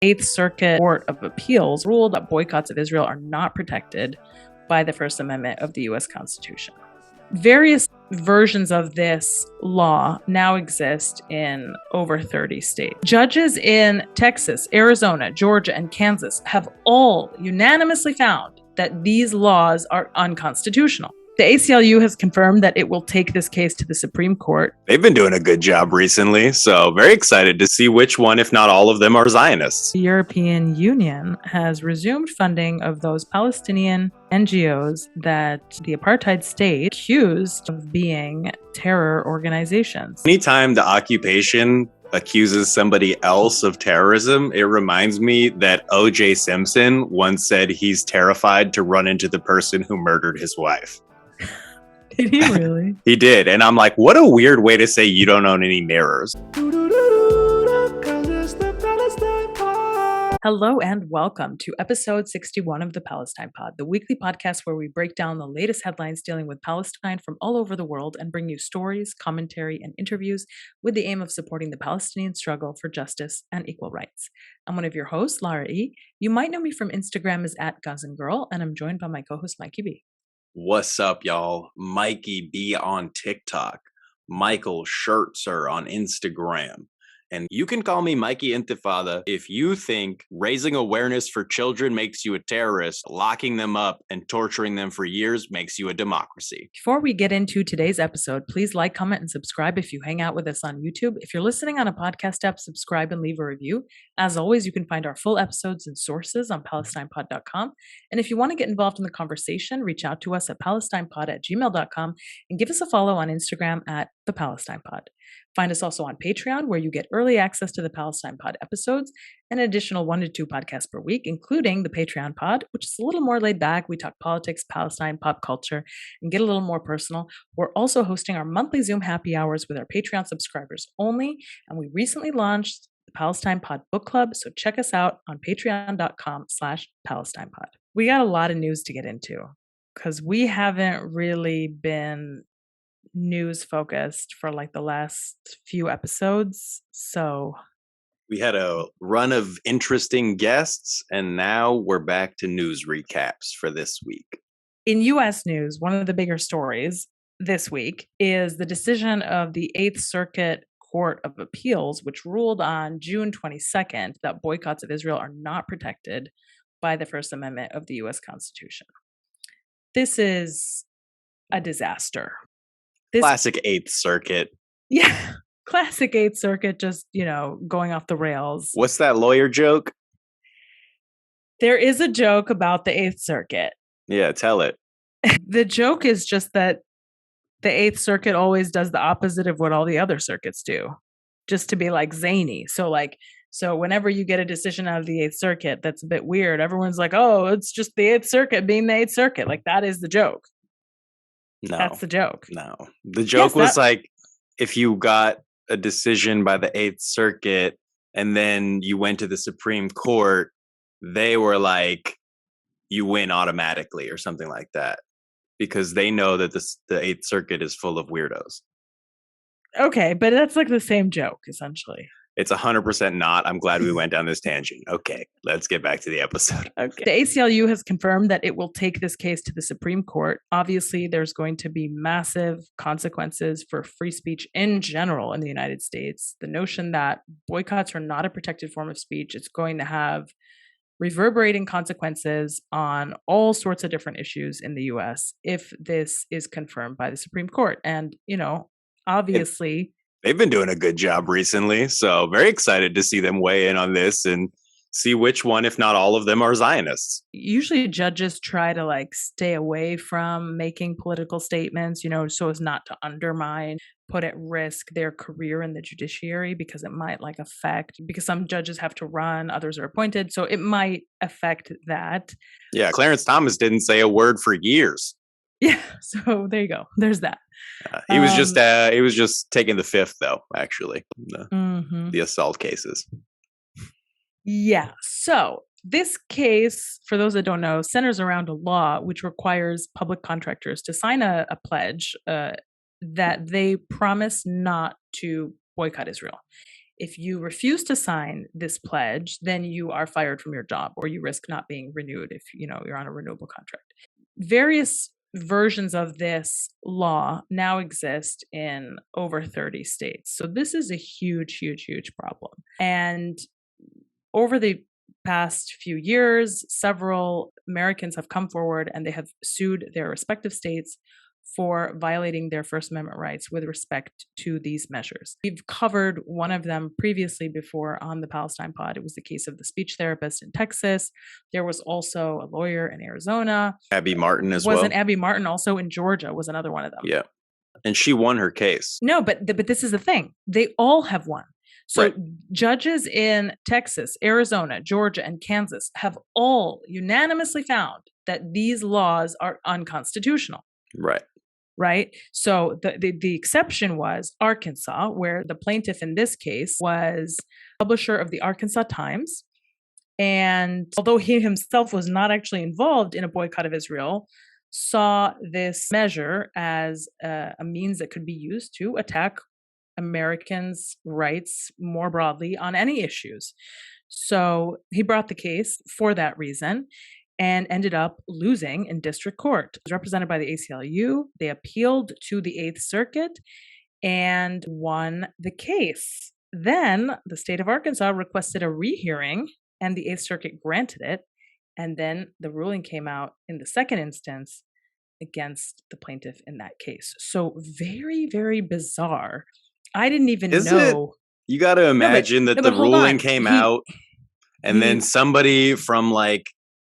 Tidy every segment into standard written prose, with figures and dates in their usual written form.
Eighth Circuit Court of Appeals ruled that boycotts of Israel are not protected by the First Amendment of the U.S. Constitution. Various versions of this law now exist in over 30 states. Judges in Texas, Arizona, Georgia, and Kansas have all unanimously found that these laws are unconstitutional. The ACLU has confirmed that it will take this case to the Supreme Court. They've been doing a good job recently, so very excited to see which one, if not all of them, are Zionists. The European Union has resumed funding of those Palestinian NGOs that the apartheid state accused of being terror organizations. Anytime the occupation accuses somebody else of terrorism, it reminds me that O.J. Simpson once said he's terrified to run into the person who murdered his wife. Did he really? He did. And I'm like, what a weird way to say you don't own any mirrors. Hello and welcome to episode 61 of the Palestine Pod, the weekly podcast where we break down the latest headlines dealing with Palestine from all over the world and bring you stories, commentary, and interviews with the aim of supporting the Palestinian struggle for justice and equal rights. I'm one of your hosts, Lara E. You might know me from Instagram as @GazanGirl, and I'm joined by my co-host, Mikey B. What's up, y'all? Mikey B on TikTok, Michael Schertzer on Instagram. And you can call me Mikey Intifada if you think raising awareness for children makes you a terrorist, locking them up and torturing them for years makes you a democracy. Before we get into today's episode, please like, comment, and subscribe if you hang out with us on YouTube. If you're listening on a podcast app, subscribe and leave a review. As always, you can find our full episodes and sources on PalestinePod.com. And if you want to get involved in the conversation, reach out to us at PalestinePod@gmail.com and give us a follow on Instagram @ThePalestinePod. Find us also on Patreon, where you get early access to the Palestine Pod episodes and an additional 1 to 2 podcasts per week, including the Patreon Pod, which is a little more laid back. We talk politics, Palestine, pop culture, and get a little more personal. We're also hosting our monthly Zoom happy hours with our Patreon subscribers only, and we recently launched the Palestine Pod Book Club, so check us out on patreon.com/PalestinePod. We got a lot of news to get into because we haven't really been news focused for like the last few episodes. So we had a run of interesting guests, and now we're back to news recaps for this week. In U.S. news, one of the bigger stories this week is the decision of the Eighth Circuit Court of Appeals, which ruled on June 22nd that boycotts of Israel are not protected by the First Amendment of the U.S. Constitution. This is a disaster. Classic Eighth Circuit. Yeah, classic Eighth Circuit, just, going off the rails. What's that lawyer joke? There is a joke about the Eighth Circuit. Yeah, tell it. The joke is just that the Eighth Circuit always does the opposite of what all the other circuits do, just to be like zany. So whenever you get a decision out of the Eighth Circuit that's a bit weird, everyone's like, oh, it's just the Eighth Circuit being the Eighth Circuit. Like, that is the joke. No. That's the joke. No. The joke was like, if you got a decision by the Eighth Circuit and then you went to the Supreme Court, they were like, you win automatically or something like that, because they know that the Eighth Circuit is full of weirdos. Okay, but that's like the same joke, essentially. It's 100% not. I'm glad we went down this tangent. Okay, let's get back to the episode. Okay. The ACLU has confirmed that it will take this case to the Supreme Court. Obviously, there's going to be massive consequences for free speech in general in the United States. The notion that boycotts are not a protected form of speech, it's going to have reverberating consequences on all sorts of different issues in the U.S. if this is confirmed by the Supreme Court. And, obviously... They've been doing a good job recently, so very excited to see them weigh in on this and see which one, if not all of them, are Zionists. Usually judges try to stay away from making political statements, so as not to undermine, put at risk their career in the judiciary, because it might affect, because some judges have to run, others are appointed, so it might affect that. Yeah, Clarence Thomas didn't say a word for years. Yeah, so there you go. There's that. He was just taking the fifth, though. Actually, the assault cases. Yeah. So this case, for those that don't know, centers around a law which requires public contractors to sign a pledge that they promise not to boycott Israel. if you refuse to sign this pledge, then you are fired from your job or you risk not being renewed if you're on a renewable contract. Various versions of this law now exist in over 30 states. So this is a huge, huge, huge problem. And over the past few years, several Americans have come forward and they have sued their respective states for violating their First Amendment rights with respect to these measures. We've covered one of them previously before on the Palestine pod. It was the case of the speech therapist in Texas. There was also a lawyer in Arizona. Abby Martin as well. Wasn't Abby Martin also in Georgia was another one of them? Yeah. And she won her case. No, but this is the thing. They all have won. So Right. Judges in Texas, Arizona, Georgia, and Kansas have all unanimously found that these laws are unconstitutional. Right. Right. So the exception was Arkansas, where the plaintiff in this case was publisher of the Arkansas Times. And although he himself was not actually involved in a boycott of Israel, saw this measure as a means that could be used to attack Americans' rights more broadly on any issues. So he brought the case for that reason and ended up losing in district court. It was represented by the ACLU. They appealed to the Eighth Circuit and won the case. Then the state of Arkansas requested a rehearing, and the Eighth Circuit granted it. And then the ruling came out in the second instance against the plaintiff in that case. So very, very bizarre. I didn't even know. You got to imagine that the ruling came out, and then somebody from like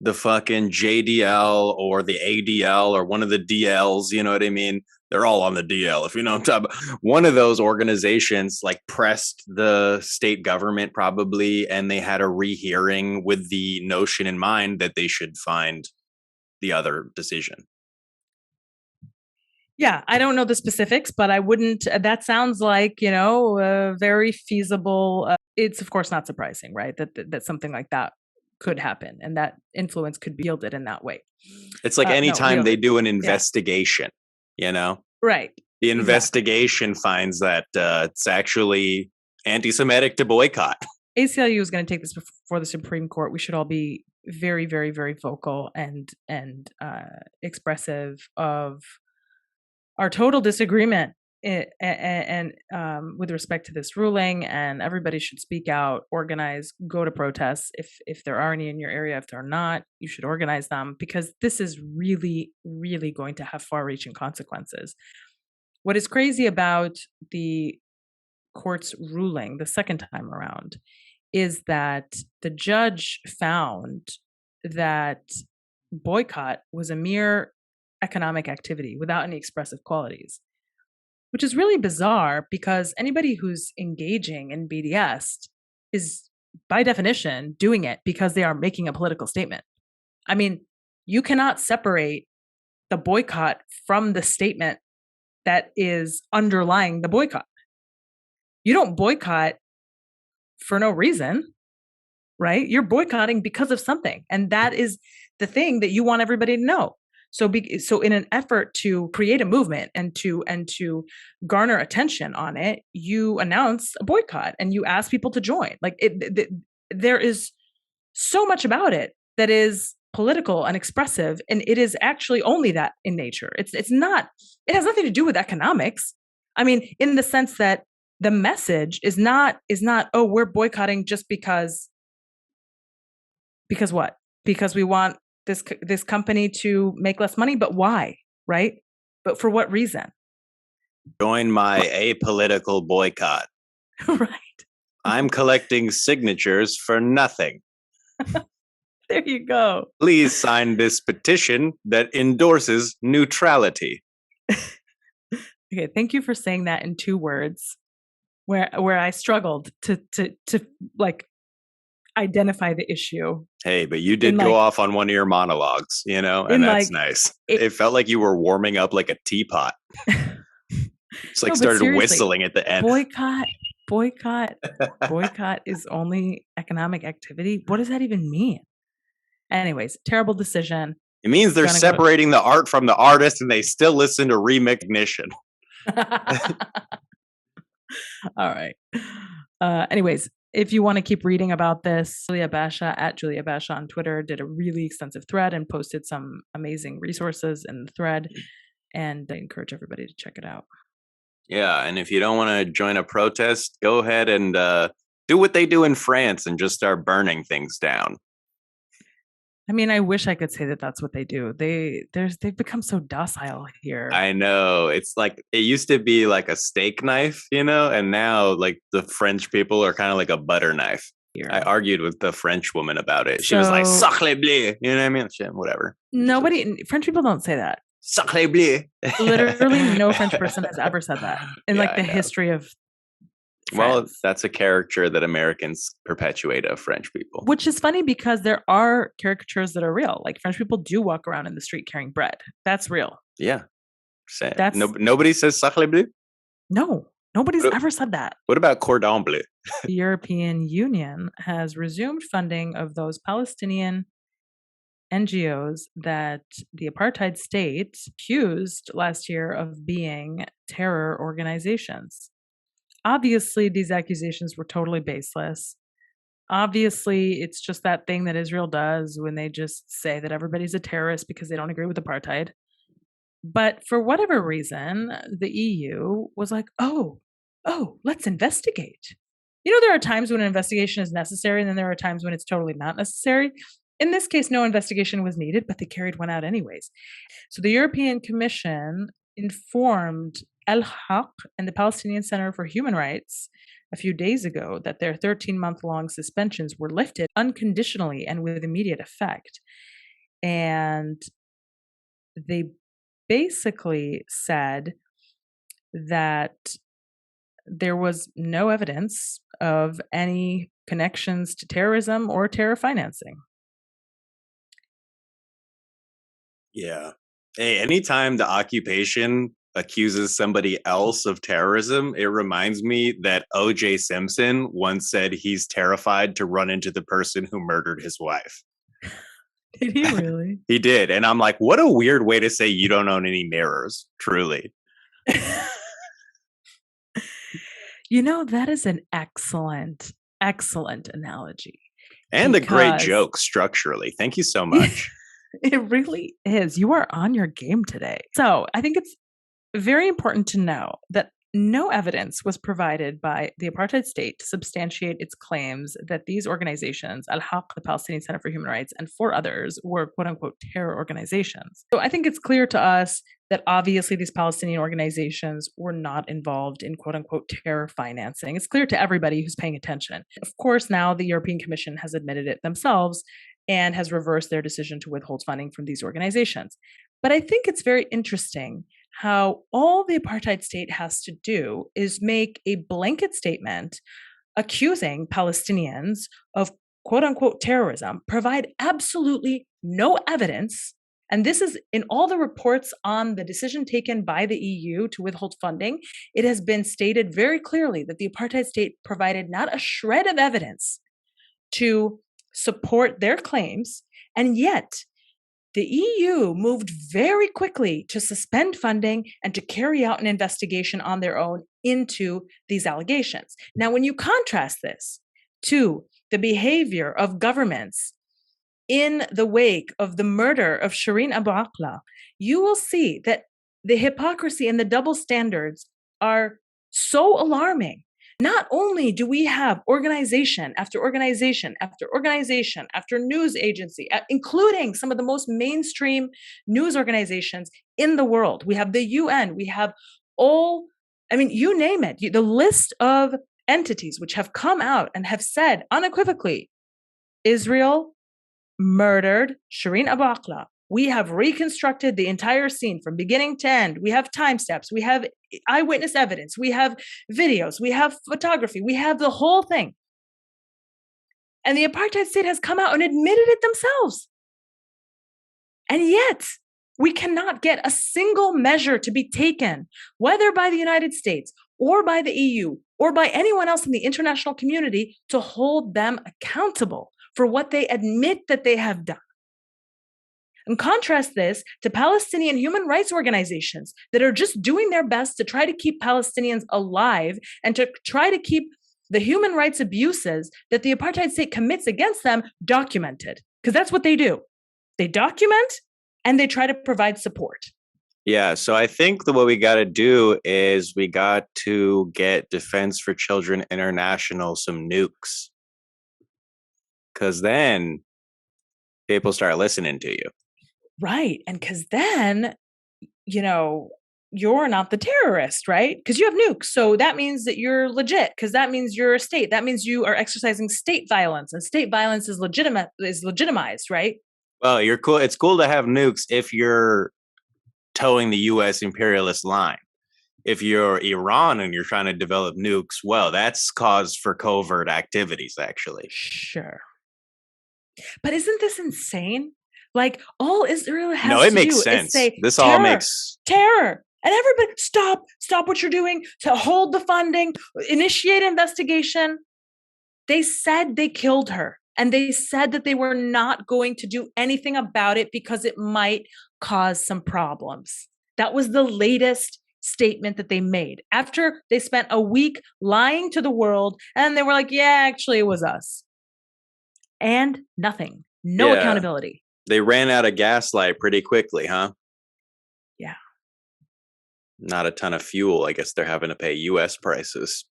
the fucking JDL or the ADL or one of the DLs, you know what I mean? They're all on the DL, if you know what I'm talking about. One of those organizations like pressed the state government probably, and they had a rehearing with the notion in mind that they should find the other decision. Yeah, I don't know the specifics, but I wouldn't, that sounds like, very feasible. It's of course not surprising, right? That something like that could happen and that influence could be wielded in that way. It's like anytime they do an investigation, Right. The investigation finds that it's actually anti-Semitic to boycott. ACLU is going to take this before the Supreme Court. We should all be very, very, very vocal and expressive of our total disagreement and with respect to this ruling, and everybody should speak out, organize, go to protests if there are any in your area. If there are not, you should organize them, because this is really, really going to have far-reaching consequences. What is crazy about the court's ruling the second time around is that the judge found that boycott was a mere economic activity without any expressive qualities, which is really bizarre because anybody who's engaging in BDS is by definition doing it because they are making a political statement. I mean, you cannot separate the boycott from the statement that is underlying the boycott. You don't boycott for no reason, right? You're boycotting because of something. And that is the thing that you want everybody to know. So in an effort to create a movement and to garner attention on it, you announce a boycott and you ask people to join. Like there is so much about it that is political and expressive, and it is actually only that in nature. It has nothing to do with economics. I mean, in the sense that the message is not, oh, we're boycotting just because what? Because we want this company to make less money, but why, right? But for what reason? Join my apolitical boycott. Right. I'm collecting signatures for nothing. There you go. Please sign this petition that endorses neutrality. Okay, thank you for saying that in 2 words, where I struggled to like identify the issue. Hey, but you did go off on one of your monologues, and that's nice. It felt like you were warming up like a teapot. It's like started whistling at the end. Boycott is only economic activity. What does that even mean? Anyways, terrible decision. It means they're separating the art from the artist, and they still listen to Remignition. All right. Anyways, if you want to keep reading about this, Julia Basha at Julia Basha on Twitter did a really extensive thread and posted some amazing resources in the thread. And I encourage everybody to check it out. Yeah, and if you don't want to join a protest, go ahead and do what they do in France and just start burning things down. I mean, I wish I could say that that's what they do. They've become so docile here. I know. It's like it used to be like a steak knife, and now like the French people are kind of like a butter knife. Here. I argued with the French woman about it. She was like, "Sacre bleu," you know what I mean? Shit, whatever. French people don't say that. Sacre bleu. Literally, no French person has ever said that in like the history of France. Well, that's a caricature that Americans perpetuate of French people. Which is funny because there are caricatures that are real. Like French people do walk around in the street carrying bread. That's real. Yeah. Nobody says sacre bleu? No, nobody's ever said that. What about cordon bleu? The European Union has resumed funding of those Palestinian NGOs that the apartheid state accused last year of being terror organizations. Obviously, these accusations were totally baseless. Obviously, it's just that thing that Israel does when they just say that everybody's a terrorist because they don't agree with apartheid. But for whatever reason, the EU was like, oh, let's investigate. There are times when an investigation is necessary, and then there are times when it's totally not necessary. In this case, no investigation was needed, but they carried one out anyways. So the European Commission informed Al-Haq and the Palestinian Center for Human Rights a few days ago that their 13-month-long suspensions were lifted unconditionally and with immediate effect. And they basically said that there was no evidence of any connections to terrorism or terror financing. Yeah. Hey, anytime the occupation accuses somebody else of terrorism, it reminds me that O.J. Simpson once said he's terrified to run into the person who murdered his wife. Did he really? He did. And I'm like, what a weird way to say you don't own any mirrors, truly. That is an excellent analogy. And a great joke structurally. Thank you so much. It really is. You are on your game today. So I think it's very important to know that no evidence was provided by the apartheid state to substantiate its claims that these organizations, Al-Haq, the Palestinian Center for Human Rights, and 4 others were quote-unquote terror organizations. So I think it's clear to us that obviously these Palestinian organizations were not involved in quote-unquote terror financing. It's clear to everybody who's paying attention. Of course, now the European Commission has admitted it themselves and has reversed their decision to withhold funding from these organizations. But I think it's very interesting how all the apartheid state has to do is make a blanket statement accusing Palestinians of quote-unquote terrorism, provide absolutely no evidence. And this is in all the reports on the decision taken by the EU to withhold funding. It has been stated very clearly that the apartheid state provided not a shred of evidence to support their claims. And yet, the EU moved very quickly to suspend funding and to carry out an investigation on their own into these allegations. Now, when you contrast this to the behavior of governments in the wake of the murder of Shireen Abu Akleh, you will see that the hypocrisy and the double standards are so alarming. Not only do we have organization after organization after organization after news agency, including some of the most mainstream news organizations in the world. We have the UN, we have you name it. The list of entities which have come out and have said unequivocally, Israel murdered Shireen Abu Akleh. We have reconstructed the entire scene from beginning to end. We have time steps. We have eyewitness evidence. We have videos. We have photography. We have the whole thing. And the apartheid state has come out and admitted it themselves. And yet, we cannot get a single measure to be taken, whether by the United States or by the EU or by anyone else in the international community, to hold them accountable for what they admit that they have done. And contrast this to Palestinian human rights organizations that are just doing their best to try to keep Palestinians alive and to try to keep the human rights abuses that the apartheid state commits against them documented, because that's what they do. They document and they try to provide support. Yeah, so I think what we got to do is we got to get Defense for Children International some nukes. Because then people start listening to you. Right. And because then, you're not the terrorist, right? Because you have nukes. So that means that you're legit, because that means you're a state. That means you are exercising state violence, and state violence is legitimized, right? Well, you're cool. It's cool to have nukes if you're towing the US imperialist line. If you're Iran and you're trying to develop nukes, well, that's cause for covert activities, actually. Sure. But isn't this insane? Like, all Israel has No, it to makes do sense. is say This terror, all makes terror. And everybody, stop what you're doing, to hold the funding, initiate investigation. They said they killed her, and they said that they were not going to do anything about it because it might cause some problems. That was the latest statement that they made after they spent a week lying to the world, and they were like, yeah, actually it was us. And nothing. No accountability. They ran out of gaslight pretty quickly, huh? Yeah. Not a ton of fuel. I guess they're having to pay US prices.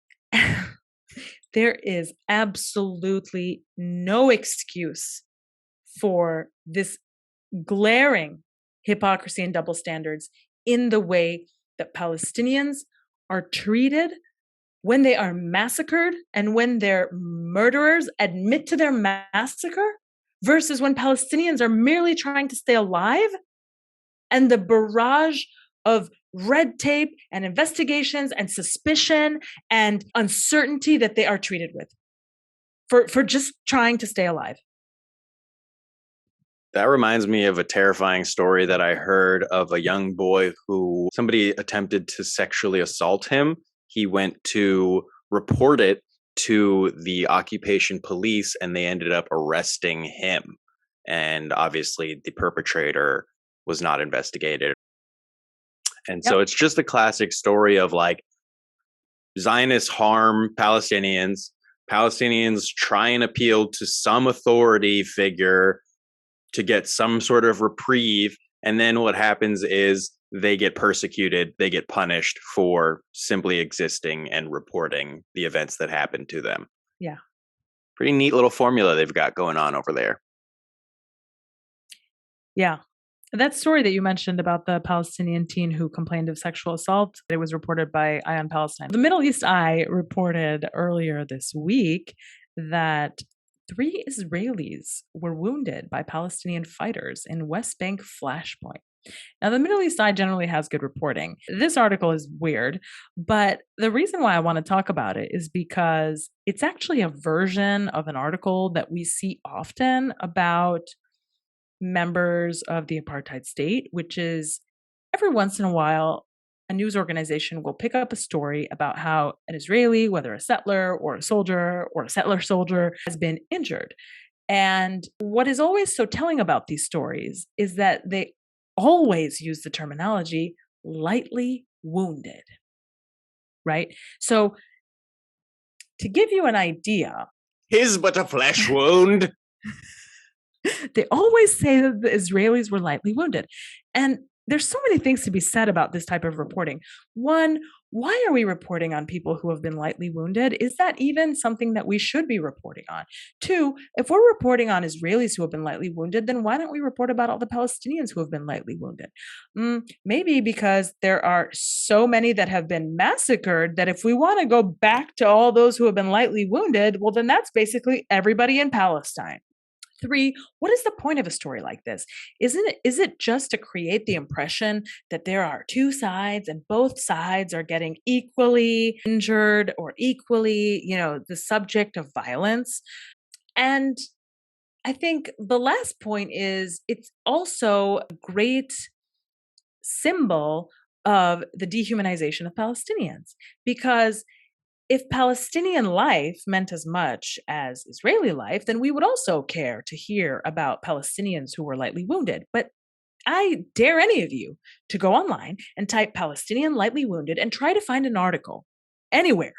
There is absolutely no excuse for this glaring hypocrisy and double standards in the way that Palestinians are treated when they are massacred and when their murderers admit to their massacre, versus when Palestinians are merely trying to stay alive, and the barrage of red tape and investigations and suspicion and uncertainty that they are treated with for just trying to stay alive. That reminds me of a terrifying story that I heard of a young boy who somebody attempted to sexually assault him. He went to report it to the occupation police, and they ended up arresting him. And obviously the perpetrator was not investigated. And so it's just a classic story of like Zionists harm Palestinians, Palestinians try and appeal to some authority figure to get some sort of reprieve. And then what happens is they get persecuted, they get punished for simply existing and reporting the events that happened to them. Yeah. Pretty neat little formula they've got going on over there. Yeah. That story that you mentioned about the Palestinian teen who complained of sexual assault, it was reported by Eye on Palestine. The Middle East Eye reported earlier this week that 3 Israelis were wounded by Palestinian fighters in West Bank flashpoint. Now, the Middle East Eye generally has good reporting. This article is weird, but the reason why I want to talk about it is because it's actually a version of an article that we see often about members of the apartheid state, which is every once in a while, a news organization will pick up a story about how an Israeli, whether a settler or a soldier or a settler soldier, has been injured. And what is always so telling about these stories is that they always use the terminology lightly wounded, right? So to give you an idea, "'Tis but a flesh wound." They always say that the Israelis were lightly wounded. And there's so many things to be said about this type of reporting. One, why are we reporting on people who have been lightly wounded? Is that even something that we should be reporting on? 2, if we're reporting on Israelis who have been lightly wounded, then why don't we report about all the Palestinians who have been lightly wounded? Maybe because there are so many that have been massacred that if we want to go back to all those who have been lightly wounded, well, then that's basically everybody in Palestine. 3, what is the point of a story like this? Is it just to create the impression that there are 2 sides and both sides are getting equally injured or equally, the subject of violence? And I think the last point is it's also a great symbol of the dehumanization of Palestinians, because if Palestinian life meant as much as Israeli life, then we would also care to hear about Palestinians who were lightly wounded. But I dare any of you to go online and type Palestinian lightly wounded and try to find an article anywhere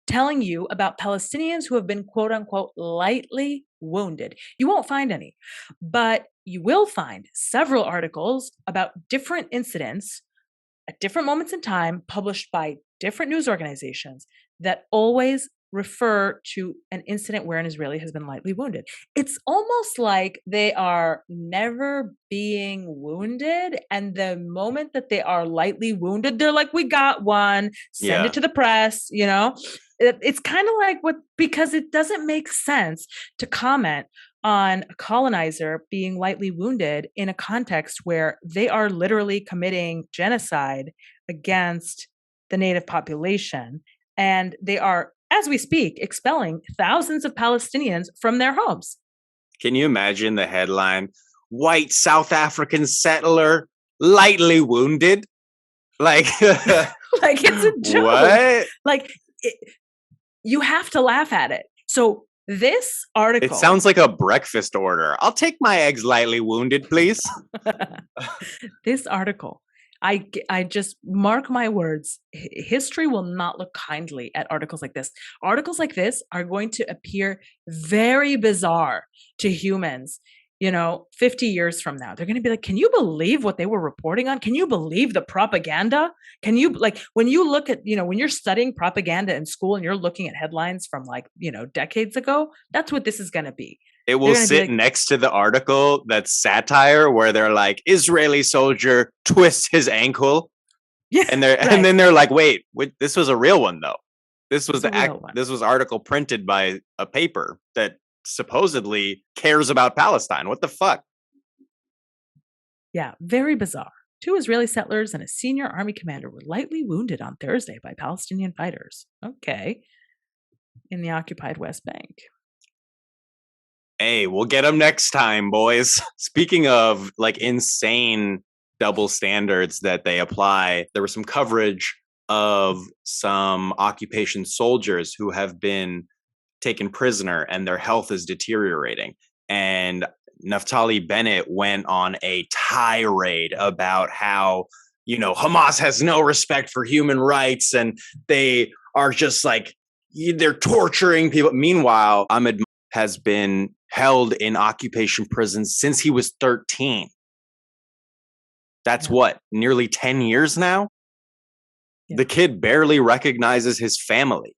telling you about Palestinians who have been quote unquote lightly wounded. You won't find any, but you will find several articles about different incidents at different moments in time published by different news organizations that always refer to an incident where an Israeli has been lightly wounded. It's almost like they are never being wounded. And the moment that they are lightly wounded, they're like, we got one, send it to the press, you know? It's kind of like because it doesn't make sense to comment on a colonizer being lightly wounded in a context where they are literally committing genocide against the native population. And they are, as we speak, expelling thousands of Palestinians from their homes. Can you imagine the headline? White South African settler lightly wounded? Like, like it's a joke. What? Like, you have to laugh at it. So this article. It sounds like a breakfast order. I'll take my eggs lightly wounded, please. This article, I just mark my words, history will not look kindly at articles like this. Articles like this are going to appear very bizarre to humans, 50 years from now. They're going to be like, can you believe what they were reporting on? Can you believe the propaganda? Can you, when you look at, when you're studying propaganda in school and you're looking at headlines from decades ago, that's what this is going to be. It will sit next to the article that's satire where they're like, Israeli soldier twists his ankle. Yeah. And then they're like, wait, this was a real one though. This was this was article printed by a paper that supposedly cares about Palestine. What the fuck? Yeah, very bizarre. 2 Israeli settlers and a senior army commander were lightly wounded on Thursday by Palestinian fighters. Okay. In the occupied West Bank. Hey, we'll get them next time, boys. Speaking of insane double standards that they apply, there was some coverage of some occupation soldiers who have been taken prisoner and their health is deteriorating. And Naftali Bennett went on a tirade about how, Hamas has no respect for human rights and they are just they're torturing people. Meanwhile, Ahmed has been held in occupation prisons since he was 13. That's nearly 10 years now? Yeah. The kid barely recognizes his family.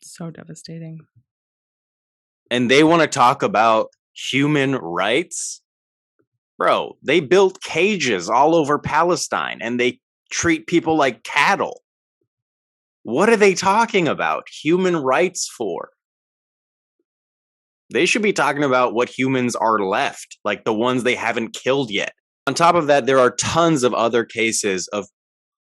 So devastating. And they want to talk about human rights? Bro, they built cages all over Palestine and they treat people like cattle. What are they talking about human rights for? They should be talking about what humans are left, like the ones they haven't killed yet. On top of that, there are tons of other cases of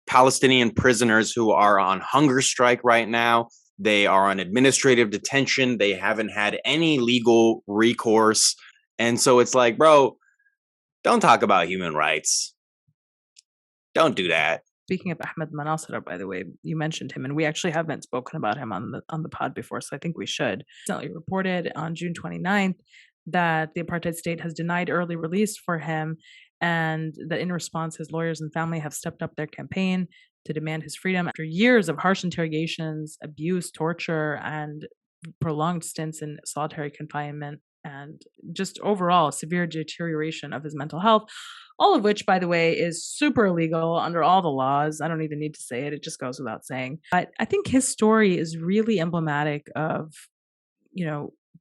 Palestinian prisoners who are on hunger strike right now. They are on administrative detention. They haven't had any legal recourse. And so it's like, bro, don't talk about human rights. Don't do that. Speaking of Ahmed Manasser, by the way, you mentioned him, and we actually haven't spoken about him on the pod before, so I think we should. Recently reported on June 29th that the apartheid state has denied early release for him, and that in response, his lawyers and family have stepped up their campaign to demand his freedom after years of harsh interrogations, abuse, torture, and prolonged stints in solitary confinement, and just overall severe deterioration of his mental health. All of which, by the way, is super illegal under all the laws. I don't even need to say it. It just goes without saying. But I think his story is really emblematic of,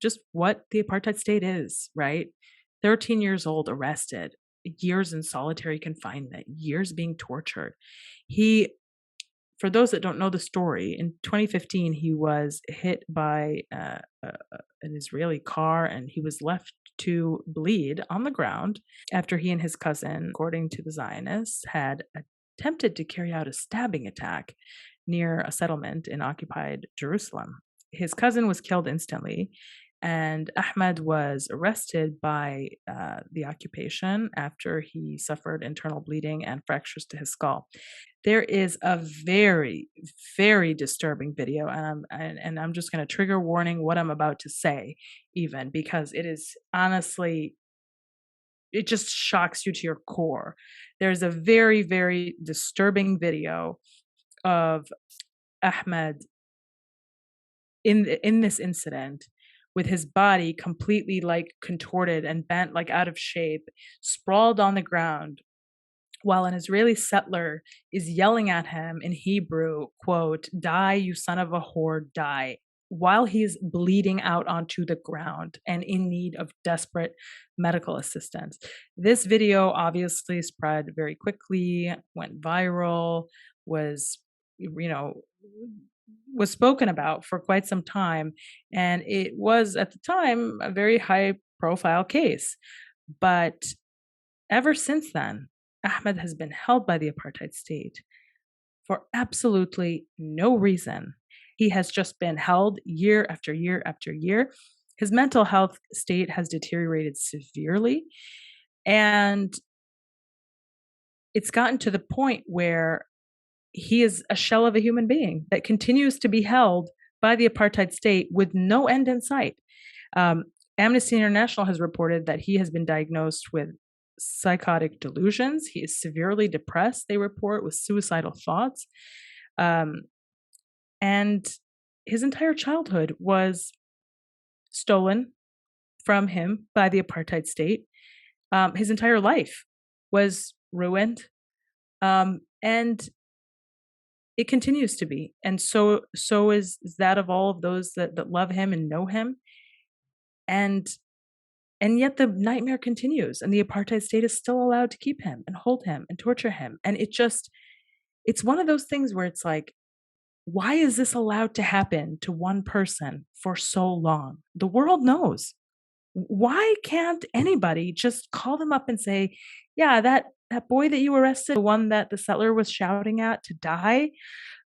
just what the apartheid state is, right? 13 years old, arrested, years in solitary confinement, years being tortured. For those that don't know the story, in 2015, he was hit by an Israeli car and he was left to bleed on the ground after he and his cousin, according to the Zionists, had attempted to carry out a stabbing attack near a settlement in occupied Jerusalem. His cousin was killed instantly, and Ahmed was arrested by the occupation after he suffered internal bleeding and fractures to his skull. There is a very, very disturbing video, and I'm just going to trigger warning what I'm about to say, even because it is honestly, it just shocks you to your core. There's a very, very disturbing video of Ahmed in this incident with his body completely like contorted and bent like out of shape, sprawled on the ground, while an Israeli settler is yelling at him in Hebrew, quote, "Die, you son of a whore, die," while he's bleeding out onto the ground and in need of desperate medical assistance. This video obviously spread very quickly, went viral, was, you know, was spoken about for quite some time. And it was at the time a very high profile case. But ever since then, Ahmed has been held by the apartheid state for absolutely no reason. He has just been held year after year after year. His mental health state has deteriorated severely. And it's gotten to the point where he is a shell of a human being that continues to be held by the apartheid state with no end in sight. Amnesty International has reported that he has been diagnosed with psychotic delusions. He is severely depressed, they report, with suicidal thoughts. And his entire childhood was stolen from him by the apartheid state. His entire life was ruined. And it continues to be. And so is that of all of those that love him and know him. And yet the nightmare continues, and the apartheid state is still allowed to keep him and hold him and torture him. And it's one of those things where it's like, why is this allowed to happen to one person for so long? The world knows. Why can't anybody just call them up and say, yeah, that boy that you arrested, the one that the settler was shouting at to die,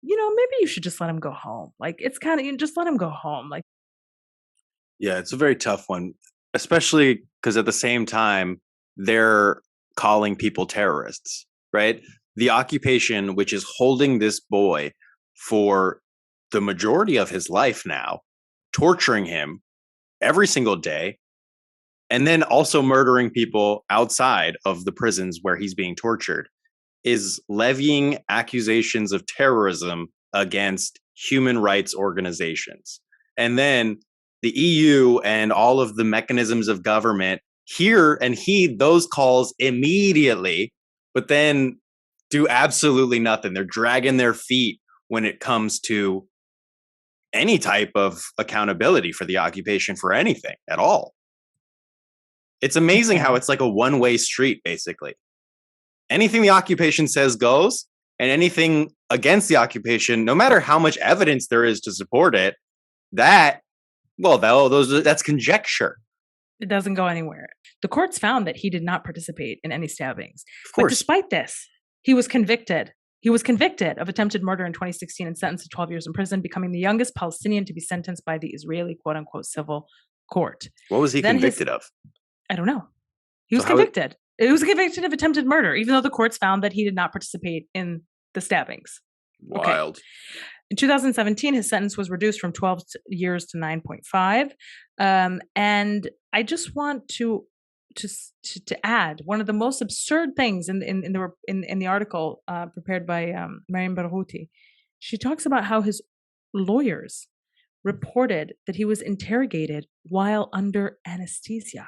maybe you should just let him go home. Like, it's kind of, you just let him go home. Like, Yeah, it's a very tough one, especially because at the same time, they're calling people terrorists, right? The occupation, which is holding this boy for the majority of his life now, torturing him every single day, and then also murdering people outside of the prisons where he's being tortured, is levying accusations of terrorism against human rights organizations. And then the EU and all of the mechanisms of government hear and heed those calls immediately, but then do absolutely nothing. They're dragging their feet when it comes to any type of accountability for the occupation for anything at all. It's amazing how it's like a one-way street, basically. Anything the occupation says goes, and anything against the occupation, no matter how much evidence there is to support it, that's conjecture. It doesn't go anywhere. The courts found that he did not participate in any stabbings. Of course. But despite this, he was convicted. He was convicted of attempted murder in 2016 and sentenced to 12 years in prison, becoming the youngest Palestinian to be sentenced by the Israeli quote-unquote civil court. What was he convicted of? I don't know. He was convicted. It was convicted of attempted murder, even though the courts found that he did not participate in the stabbings. Wild. Okay. In 2017, his sentence was reduced from 12 years to 9.5. And I just want to add one of the most absurd things in the article prepared by Mariam Barghouti. She talks about how his lawyers reported that he was interrogated while under anesthesia,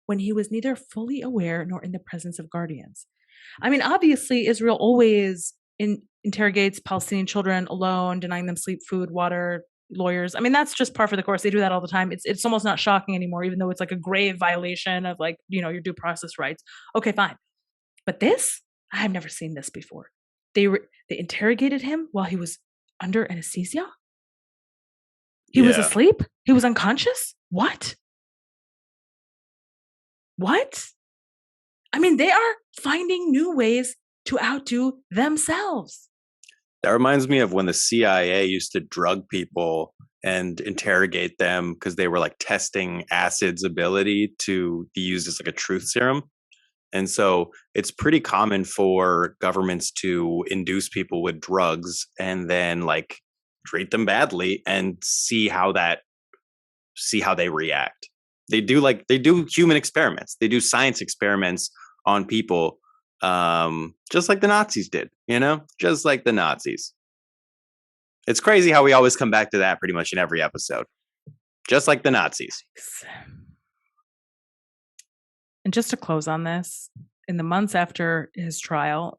when he was neither fully aware nor in the presence of guardians. I mean, obviously, Israel always interrogates Palestinian children alone, denying them sleep, food, water, lawyers. I mean, that's just par for the course. They do that all the time. It's almost not shocking anymore, even though it's like a grave violation of your due process rights. Okay, fine. But this, I've never seen this before. They interrogated him while he was under anesthesia? He was asleep? He was unconscious? What? I mean, they are finding new ways to outdo themselves. That reminds me of when the CIA used to drug people and interrogate them because they were like testing acid's ability to be used as like a truth serum. And so it's pretty common for governments to induce people with drugs and then like treat them badly and see how they react. They do human experiments. They do science experiments on people, just like the Nazis did, just like the Nazis. It's crazy how we always come back to that pretty much in every episode. Just like the Nazis. And just to close on this, in the months after his trial,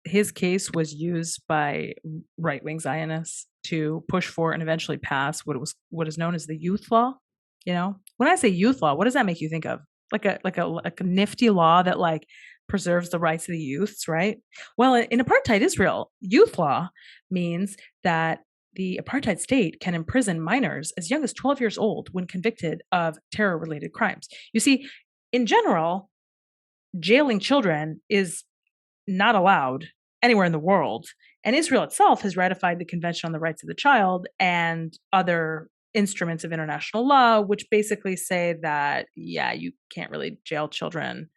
his case was used by right-wing Zionists to push for and eventually pass what is known as the Youth Law. You know, when I say Youth Law, what does that make you think of? Like a nifty law that like preserves the rights of the youths, right? Well, in apartheid Israel, Youth Law means that the apartheid state can imprison minors as young as 12 years old when convicted of terror-related crimes. You see, in general, jailing children is not allowed anywhere in the world. And Israel itself has ratified the Convention on the Rights of the Child and other instruments of international law, which basically say that, yeah, you can't really jail children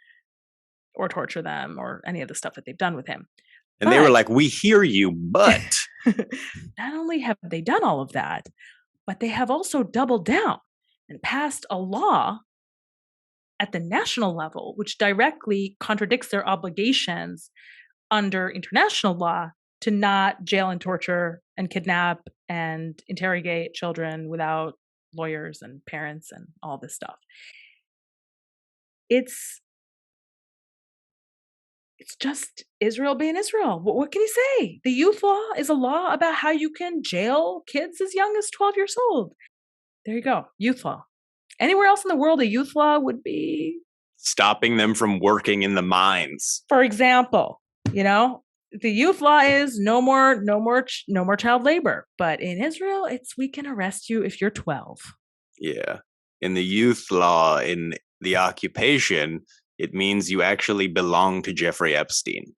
or torture them or any of the stuff that they've done with him. And they were like, we hear you, but. Not only have they done all of that, but they have also doubled down and passed a law at the national level, which directly contradicts their obligations under international law to not jail and torture and kidnap and interrogate children without lawyers and parents and all this stuff. It's just Israel being Israel. What can you say? The Youth Law is a law about how you can jail kids as young as 12 years old. There you go. Youth Law. Anywhere else in the world, a youth law would be stopping them from working in the mines. For example, you know, the youth law is no more child labor. But in Israel, it's we can arrest you if you're 12. Yeah. In the youth law, in the occupation, it means you actually belong to Jeffrey Epstein.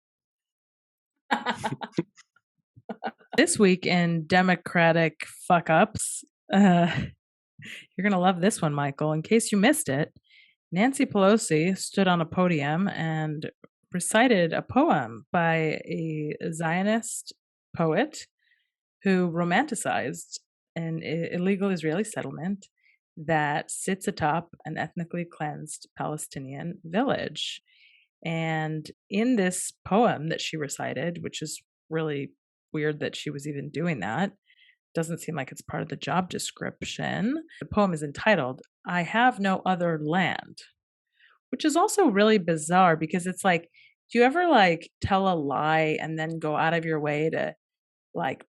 This week in Democratic fuck-ups, you're going to love this one, Michael. In case you missed it, Nancy Pelosi stood on a podium and recited a poem by a Zionist poet who romanticized an illegal Israeli settlement that sits atop an ethnically cleansed Palestinian village. And in this poem that she recited, which is really weird that she was even doing that, doesn't seem like it's part of the job description. The poem is entitled, I Have No Other Land, which is also really bizarre because it's like, do you ever like tell a lie and then go out of your way to like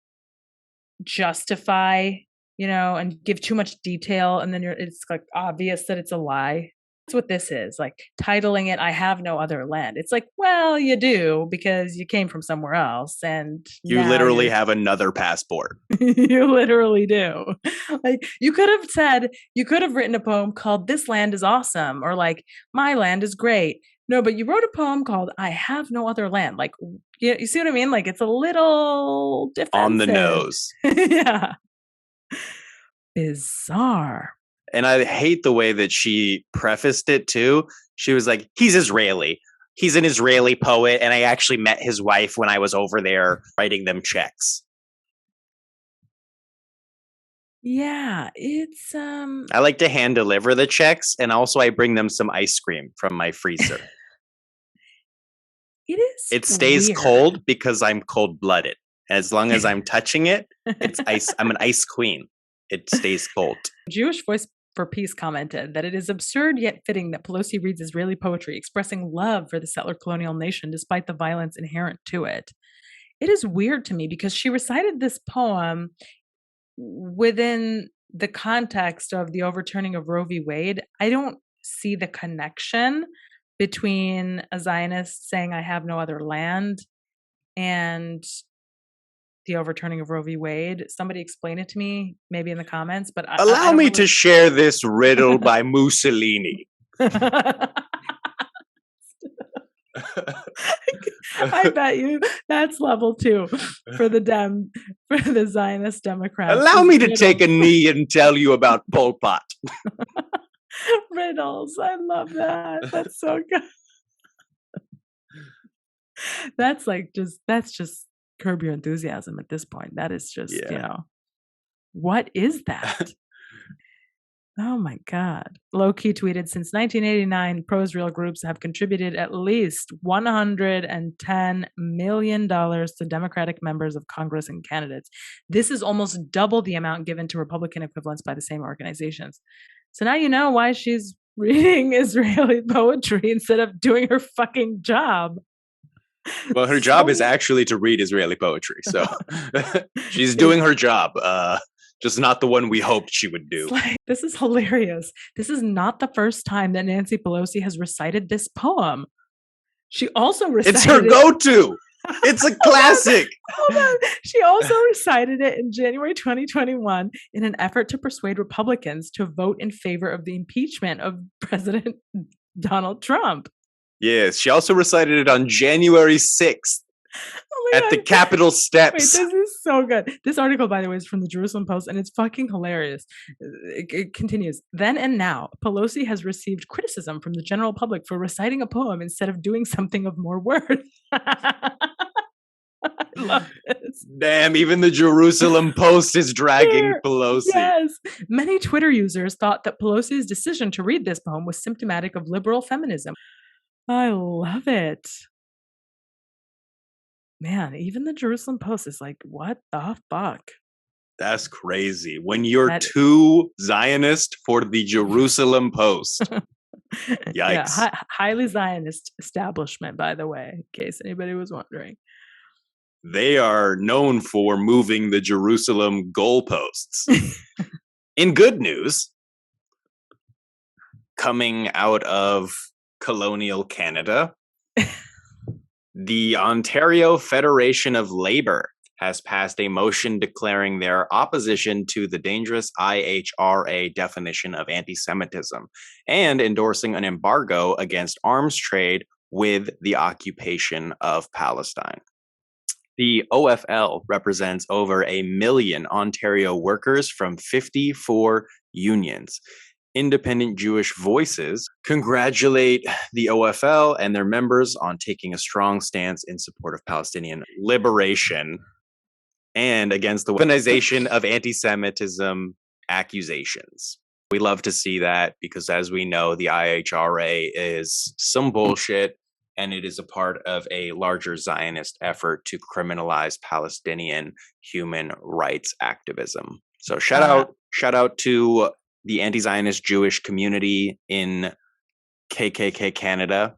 justify, you know, and give too much detail and then it's like obvious that it's a lie? That's what this is, like titling it, I Have No Other Land. It's like, well, you do because you came from somewhere else and you literally have another passport. You literally do. Like you could have written a poem called This Land is Awesome or like My Land is Great. No, but you wrote a poem called I Have No Other Land. Like, you see what I mean? Like it's a little defensive. On the nose. Yeah. Bizarre. And I hate the way that she prefaced it too. She was like, he's Israeli. He's an Israeli poet. And I actually met his wife when I was over there writing them checks. Yeah, it's I like to hand deliver the checks. And also I bring them some ice cream from my freezer. It stays weird. Cold because I'm cold-blooded. As long as I'm touching it, it's ice. I'm an ice queen. It stays cold. Jewish Voice for Peace commented that it is absurd yet fitting that Pelosi reads Israeli poetry expressing love for the settler colonial nation despite the violence inherent to it. It is weird to me because she recited this poem within the context of the overturning of Roe v. Wade. I don't see the connection between a Zionist saying I have no other land and the overturning of Roe v. Wade. Somebody explain it to me, maybe in the comments. But allow me to share this riddle by Mussolini. I bet you that's level 2 for the Zionist Democrats. Allow me to take a knee and tell you about Pol Pot. Riddles. I love that. That's so good. That's just Curb Your Enthusiasm at this point. That is just, you know, what is that? Oh my God. Low-key tweeted, since 1989, pro-Israel groups have contributed at least $110 million to Democratic members of Congress and candidates. This is almost double the amount given to Republican equivalents by the same organizations. So now you know why she's reading Israeli poetry instead of doing her fucking job. Well, her job is actually to read Israeli poetry. So she's doing her job. Just not the one we hoped she would do. Like, this is hilarious. This is not the first time that Nancy Pelosi has recited this poem. She also recited It's her go-to. It's a classic. Hold on. She also recited it in January 2021 in an effort to persuade Republicans to vote in favor of the impeachment of President Donald Trump. Yes, she also recited it on January 6th. At the Capitol steps. Wait, this is so good. This article, by the way, is from the Jerusalem Post, and it's fucking hilarious. It continues. Then and now, Pelosi has received criticism from the general public for reciting a poem instead of doing something of more worth. I love this. Damn, even the Jerusalem Post is dragging Pelosi. Yes. Many Twitter users thought that Pelosi's decision to read this poem was symptomatic of liberal feminism. I love it. Man, even the Jerusalem Post is like, what the fuck? That's crazy. When you're too Zionist for the Jerusalem Post. Yikes. Yeah, highly Zionist establishment, by the way, in case anybody was wondering. They are known for moving the Jerusalem goalposts. In good news, coming out of colonial Canada, the Ontario Federation of Labour has passed a motion declaring their opposition to the dangerous IHRA definition of anti-Semitism and endorsing an embargo against arms trade with the occupation of Palestine. The OFL represents over 1 million Ontario workers from 54 unions. Independent Jewish Voices congratulate the OFL and their members on taking a strong stance in support of Palestinian liberation and against the weaponization of anti-Semitism accusations. We love to see that because, as we know, the IHRA is some bullshit, and it is a part of a larger Zionist effort to criminalize Palestinian human rights activism. So shout out to the anti-Zionist Jewish community in KKK Canada.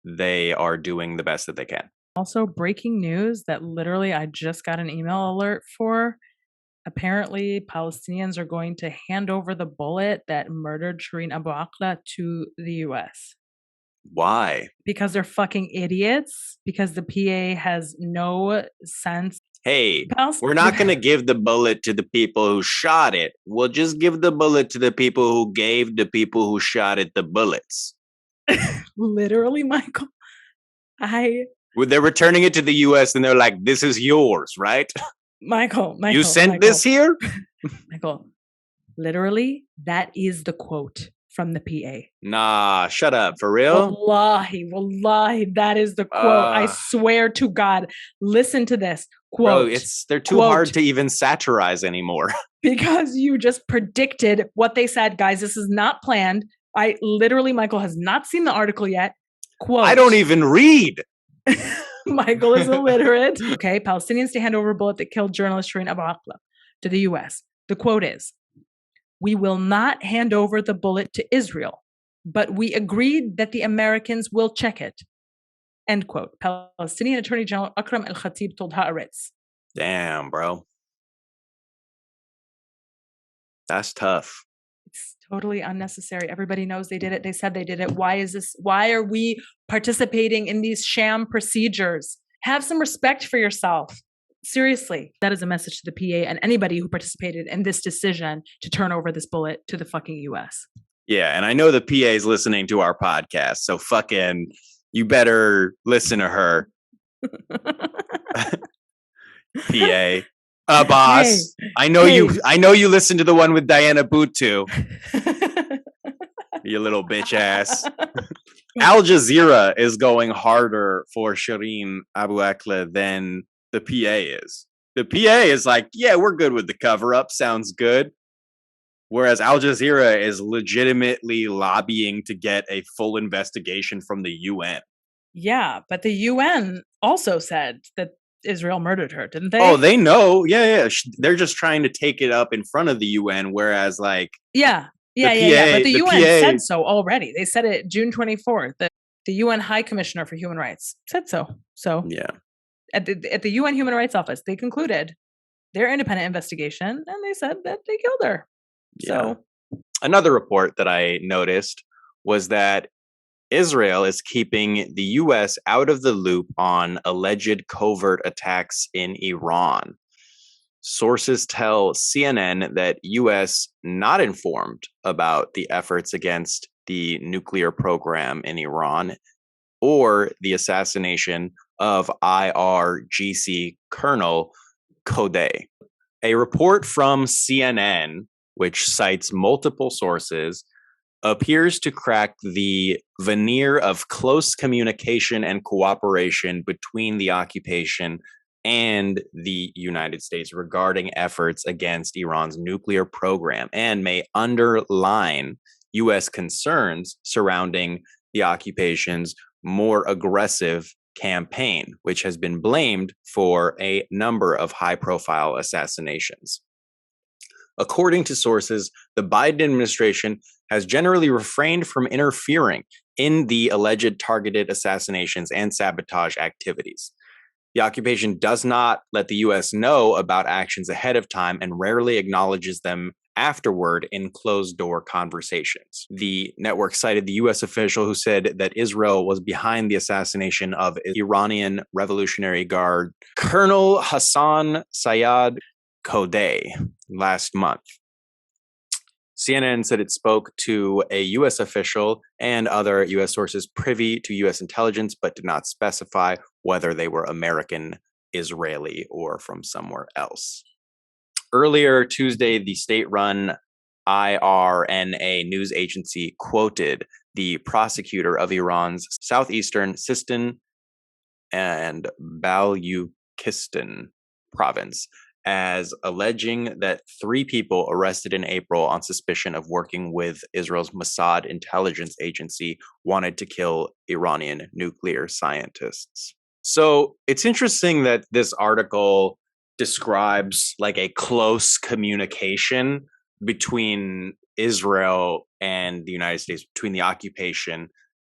They are doing the best that they can. Also, breaking news that literally I just got an email alert for. Apparently, Palestinians are going to hand over the bullet that murdered Shireen Abu Akleh to the U.S. Why? Because they're fucking idiots. Because the PA has no sense. Hey, we're not going to give the bullet to the people who shot it. We'll just give the bullet to the people who gave the people who shot it the bullets. Literally, Michael. They're returning it to the U.S. and they're like, this is yours, right? Michael. You sent this here? Michael, literally, that is the quote from the PA. Nah, shut up. For real? Wallahi, that is the quote. I swear to God. Listen to this quote. Bro, they're too hard to even satirize anymore. Because you just predicted what they said, guys. This is not planned. Michael has not seen the article yet. Quote. I don't even read. Michael is illiterate. Okay, Palestinians to hand over a bullet that killed journalist Shireen Abu Akleh to the U.S. The quote is, "We will not hand over the bullet to Israel, but we agreed that the Americans will check it." End quote. Palestinian Attorney General Akram al-Khatib told Haaretz. Damn, bro. That's tough. It's totally unnecessary. Everybody knows they did it. They said they did it. Why is this? Why are we participating in these sham procedures? Have some respect for yourself. Seriously. That is a message to the PA and anybody who participated in this decision to turn over this bullet to the fucking US. Yeah, and I know the PA is listening to our podcast, so fucking, you better listen to her. PA. Boss. Hey, I know you listen to the one with Diana Buttu. You little bitch ass. Al Jazeera is going harder for Shireen Abu Akleh than the PA is. The PA is like, yeah, we're good with the cover up. Sounds good. Whereas Al Jazeera is legitimately lobbying to get a full investigation from the UN. Yeah, but the UN also said that Israel murdered her, didn't they? Oh, they know. Yeah. They're just trying to take it up in front of the UN, whereas like Yeah. the But the UN PA said so already. They said it June 24th. The UN High Commissioner for Human Rights said so. So yeah. at the UN Human Rights Office, they concluded their independent investigation and they said that they killed her. Yeah. So another report that I noticed was that Israel is keeping the US out of the loop on alleged covert attacks in Iran. Sources tell CNN that US not informed about the efforts against the nuclear program in Iran or the assassination of IRGC Colonel Kodeh. A report from CNN, which cites multiple sources, appears to crack the veneer of close communication and cooperation between the occupation and the United States regarding efforts against Iran's nuclear program and may underline U.S. concerns surrounding the occupation's more aggressive campaign, which has been blamed for a number of high-profile assassinations. According to sources, the Biden administration has generally refrained from interfering in the alleged targeted assassinations and sabotage activities. The occupation does not let the U.S. know about actions ahead of time and rarely acknowledges them afterward in closed-door conversations. The network cited the U.S. official who said that Israel was behind the assassination of Iranian Revolutionary Guard Colonel Hassan Sayyad Kodeh last month. CNN said it spoke to a U.S. official and other U.S. sources privy to U.S. intelligence, but did not specify whether they were American, Israeli, or from somewhere else. Earlier Tuesday, the state-run IRNA news agency quoted the prosecutor of Iran's southeastern Sistan and Baluchistan province as alleging that 3 people arrested in April on suspicion of working with Israel's Mossad intelligence agency wanted to kill Iranian nuclear scientists. So it's interesting that this article describes like a close communication between Israel and the United States, between the occupation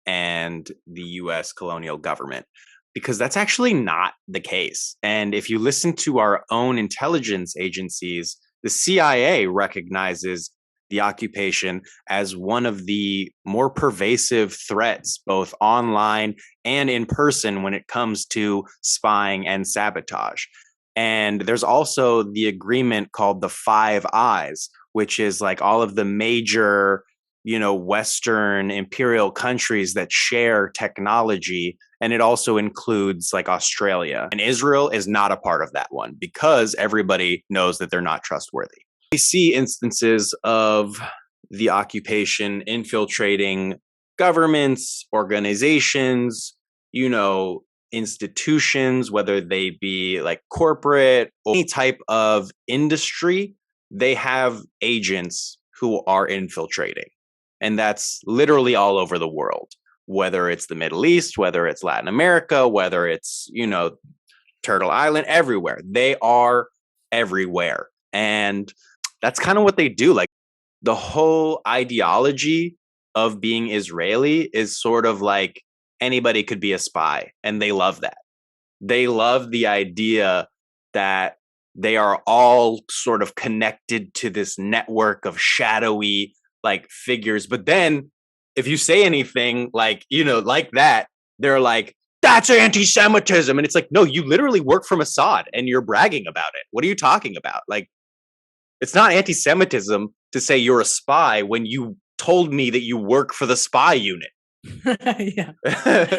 and the US colonial government, because that's actually not the case. And if you listen to our own intelligence agencies, the CIA recognizes the occupation as one of the more pervasive threats, both online and in person, when it comes to spying and sabotage. And there's also the agreement called the Five Eyes, which is like all of the major, Western imperial countries that share technology. And it also includes like Australia. And Israel is not a part of that one because everybody knows that they're not trustworthy. We see instances of the occupation infiltrating governments, organizations, institutions, whether they be like corporate or any type of industry. They have agents who are infiltrating. And that's literally all over the world, whether it's the Middle East, whether it's Latin America, whether it's, Turtle Island, everywhere. They are everywhere. And that's kind of what they do. Like the whole ideology of being Israeli is sort of like anybody could be a spy. And they love that. They love the idea that they are all sort of connected to this network of shadowy like figures. But then if you say anything like, like that, they're like, that's anti-Semitism. And it's like, no, you literally work for Mossad and you're bragging about it. What are you talking about? Like, it's not anti-Semitism to say you're a spy when you told me that you work for the spy unit. Yeah.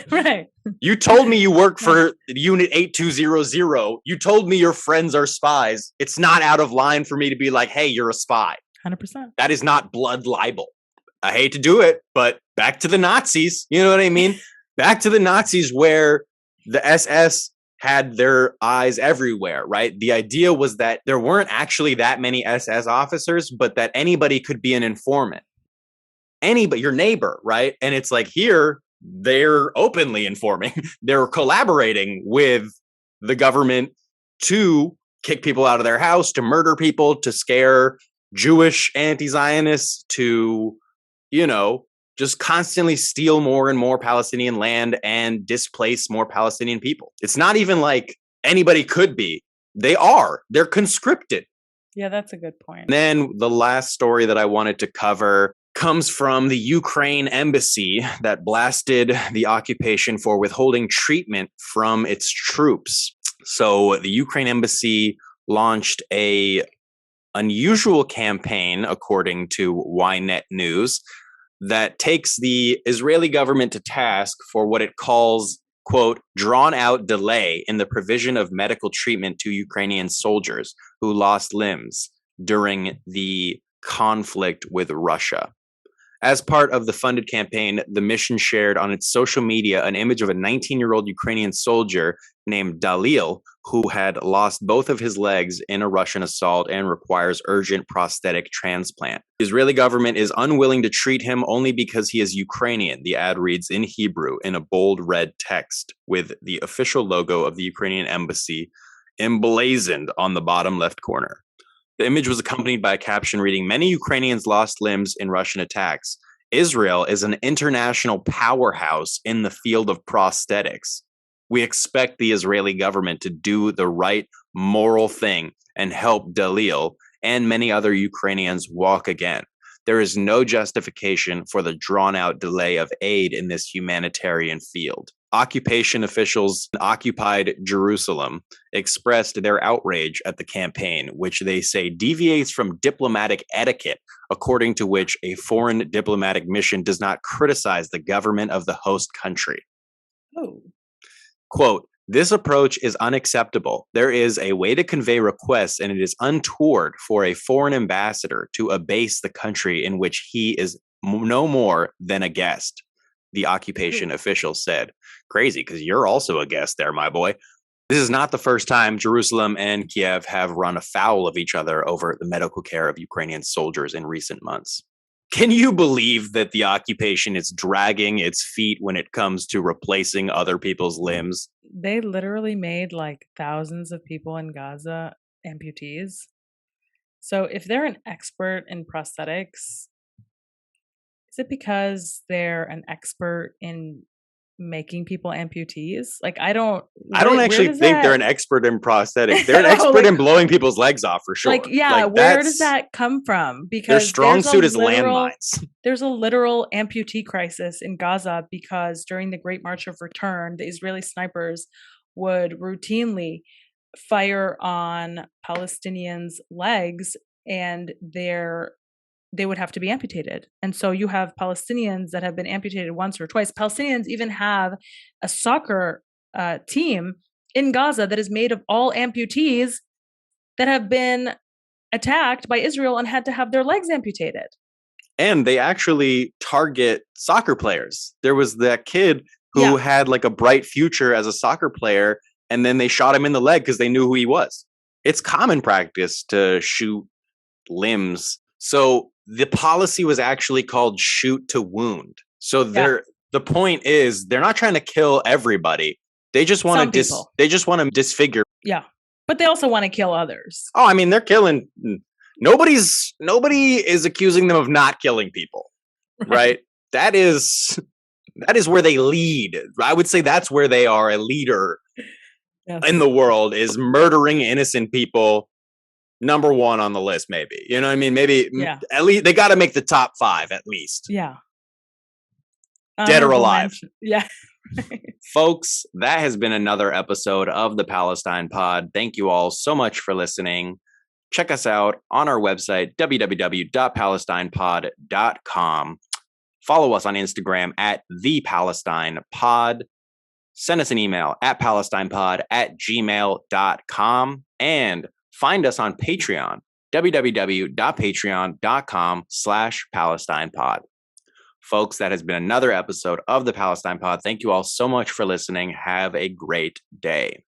Right. You told me you work for Unit 8200. You told me your friends are spies. It's not out of line for me to be like, hey, you're a spy. 100%. That is not blood libel. I hate to do it, but back to the Nazis. You know what I mean? Back to the Nazis where the SS had their eyes everywhere, right? The idea was that there weren't actually that many SS officers, but that anybody could be an informant. Anybody, your neighbor, right? And it's like here, they're openly informing, they're collaborating with the government to kick people out of their house, to murder people, to scare Jewish anti-Zionists, to, just constantly steal more and more Palestinian land and displace more Palestinian people. It's not even like anybody could be. They're conscripted. Yeah, that's a good point. And then the last story that I wanted to cover comes from the Ukraine embassy that blasted the occupation for withholding treatment from its troops. So the Ukraine embassy launched a unusual campaign, according to Ynet News, that takes the Israeli government to task for what it calls, quote, drawn out delay in the provision of medical treatment to Ukrainian soldiers who lost limbs during the conflict with Russia. As part of the funded campaign, the mission shared on its social media an image of a 19-year-old Ukrainian soldier named Dalil, who had lost both of his legs in a Russian assault and requires urgent prosthetic transplant. The Israeli government is unwilling to treat him only because he is Ukrainian, the ad reads in Hebrew in a bold red text with the official logo of the Ukrainian embassy emblazoned on the bottom left corner. The image was accompanied by a caption reading, "Many Ukrainians lost limbs in Russian attacks. Israel is an international powerhouse in the field of prosthetics. We expect the Israeli government to do the right moral thing and help Dalil and many other Ukrainians walk again. There is no justification for the drawn-out delay of aid in this humanitarian field." Occupation officials in occupied Jerusalem expressed their outrage at the campaign, which they say deviates from diplomatic etiquette, according to which a foreign diplomatic mission does not criticize the government of the host country. Oh. Quote, "This approach is unacceptable. There is a way to convey requests, and it is untoward for a foreign ambassador to abase the country in which he is no more than a guest," the occupation official said. Crazy, because you're also a guest there, my boy. This is not the first time Jerusalem and Kiev have run afoul of each other over the medical care of Ukrainian soldiers in recent months. Can you believe that the occupation is dragging its feet when it comes to replacing other people's limbs? They literally made like thousands of people in Gaza amputees. So if they're an expert in prosthetics, is it because they're an expert in making people amputees? Like, I don't actually think they're an expert in prosthetics. They're an expert in blowing people's legs off for sure. Like, yeah, where does that come from? Because their strong suit is landmines. There's a literal amputee crisis in Gaza because during the Great March of Return, the Israeli snipers would routinely fire on Palestinians' legs, and they would have to be amputated. And so you have Palestinians that have been amputated once or twice. Palestinians even have a soccer team in Gaza that is made of all amputees that have been attacked by Israel and had to have their legs amputated. And they actually target soccer players. There was that kid who had like a bright future as a soccer player, and then they shot him in the leg because they knew who he was. It's common practice to shoot limbs. So the policy was actually called shoot to wound. So the point is they're not trying to kill everybody. They just want to disfigure. Yeah. But they also want to kill others. Oh, I mean, they're killing. Nobody is accusing them of not killing people. Right? That is where they lead. I would say that's where they are a leader in the world, is murdering innocent people. Number one on the list, maybe. You know what I mean? Maybe at least they got to make the top 5 at least. Yeah. Dead or alive. Yeah. Folks, that has been another episode of the Palestine Pod. Thank you all so much for listening. Check us out on our website, www.palestinepod.com. Follow us on Instagram at @thepalestinepod. Send us an email at palestinepod@gmail.com. And find us on Patreon, www.patreon.com/PalestinePod. Folks, that has been another episode of the Palestine Pod. Thank you all so much for listening. Have a great day.